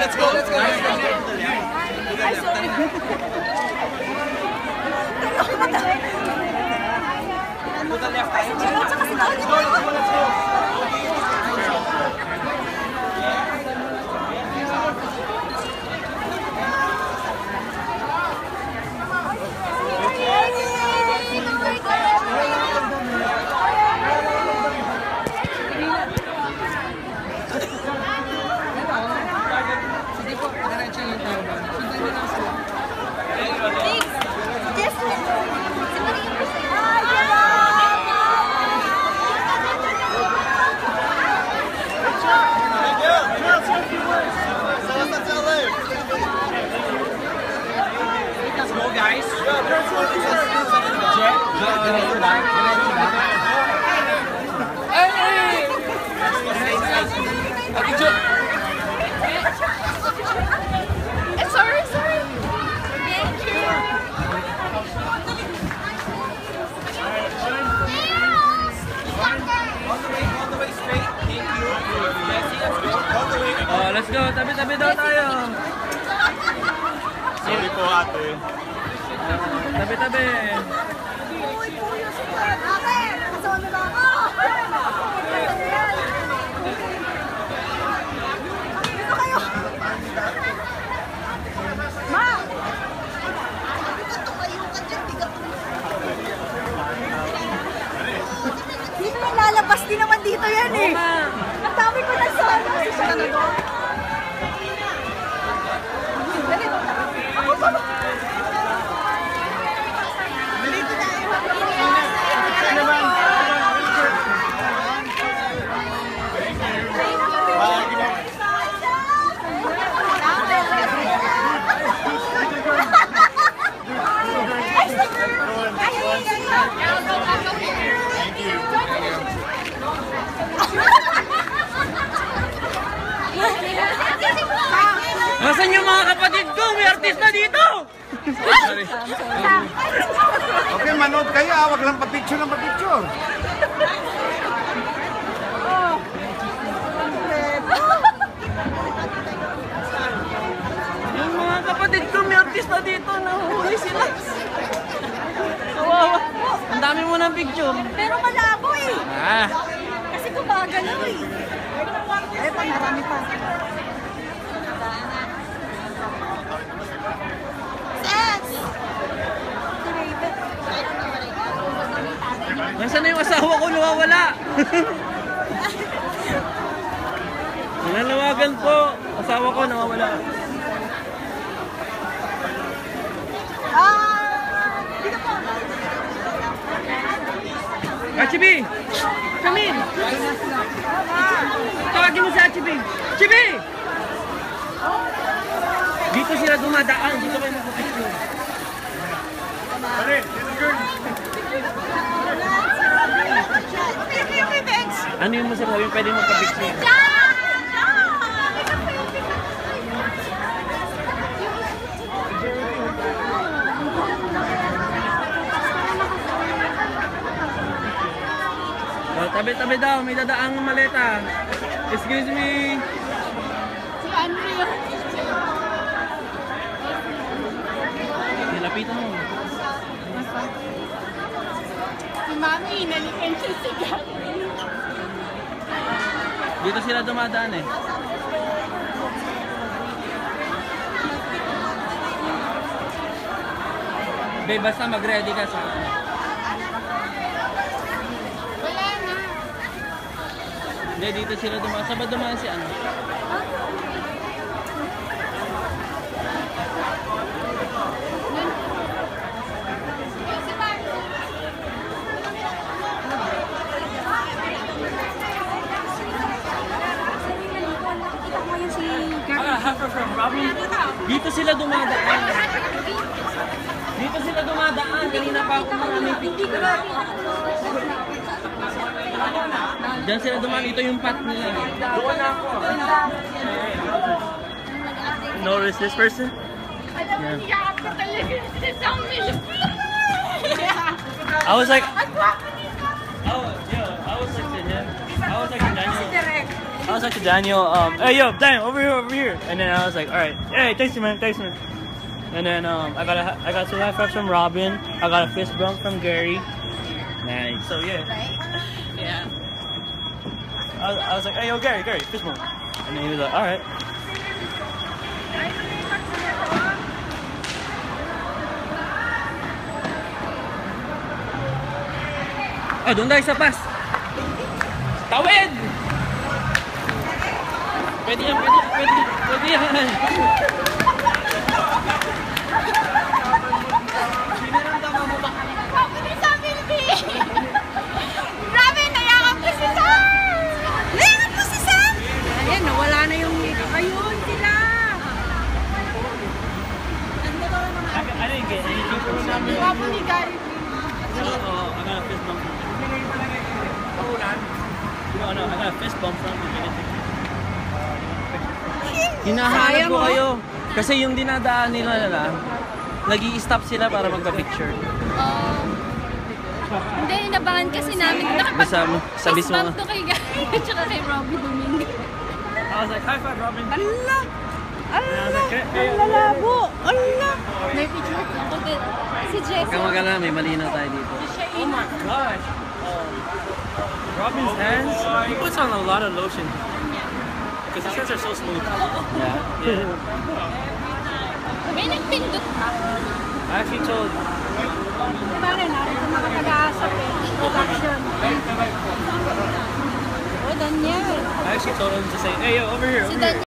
let's go. Let's go. To the left. Let's go. Guys, sorry. Thank you. All the way straight. Thank you. All the way. Oh, let's go. Tabi-tabi daw tayo. Sorry po, ate. Tabi-tabi. Dito yung lalabas din naman dito yan eh. Ang dami ko na sa ano. Ako pa ba? Nasaan yung mga kapatid ko? May artista dito! Okay, manood kayo, wag lang pa-picture ng pa-picture. Yung mga kapatid ko, may artista dito. Nahuhuli sila. Kawawa. Ang dami mo ng picture. Pero malabo eh. Ah. Kasi gumagalaw eh. Eh, pa marami pa. Nasaan na yung asawa ko? Nawawala. Nanawagan po. Asawa ko nawawala. Dito po. Achibi! Come in! Tawagin mo si Achibi! Achibi! Dito sila dumadaan. Dito kayo magpapicture. Ano yung masasabi? Pwede magpapicture. Oh, tabi-tabi daw. May dadaang maleta. Excuse me. Si Andrea. Nilapitan mo. Si Mami, nalikan siya siya. Dito sila dumadaan eh. Babe, basta mag-ready ka sa... Wala na. Hindi, dito sila dumaan. Saan ba dumaan si ano? Dito sila dumadaan. Dito sila dumadaan. Kanina pa ako maraming picture. Diyan sila dumaan. Ito yung path nila. Doon na ako. No risk this person? Yeah. I was like, oh, yeah, I was like to him. I was like to Daniel. I was like to Daniel, hey yo, Daniel, over here. And then I was like, all right, hey, thanks man. And then I got two high fives from Robin. I got a fist bump from Gary. Nice. So yeah. Yeah. I was like, hey yo, Gary, fist bump. And then he was like, all right. Oh, doon tayo sa pass. Tawid! Pwede yan. Sinaramdaman mo ba? Kapatid sa Pilbi! Grabe, nayakap ko si Sam! Nayakap ko si Sam! Ayan, nawala na yung... Ayun sila! I didn't get anything from him. Wapo ni Gary. I got a fist bump from him. No, I got a fist bump from him. Hinahanap ko kayo. Kasi yung dinadaan nila nag-i-stop sila para magpa-picture. Hindi, inabangan kasi namin. Sa mismo nga. Fist bump to kay Gary at saka kay Robbie Domingue. I was like, high five, Robin. Ala! Hey, Ang lalabo! Ala! May picture ako din. Si Jesse. Kung magala, may malinaw tayo dito. Oh my gosh! Robin's hands, he puts on a lot of lotion. Because his hands are so smooth. Yeah. May nagpindot ka. I actually told... Pare, narito na kapag-aasa production. Oh, Daniel. I actually told him to say, hey yo, over here. Si Daniel.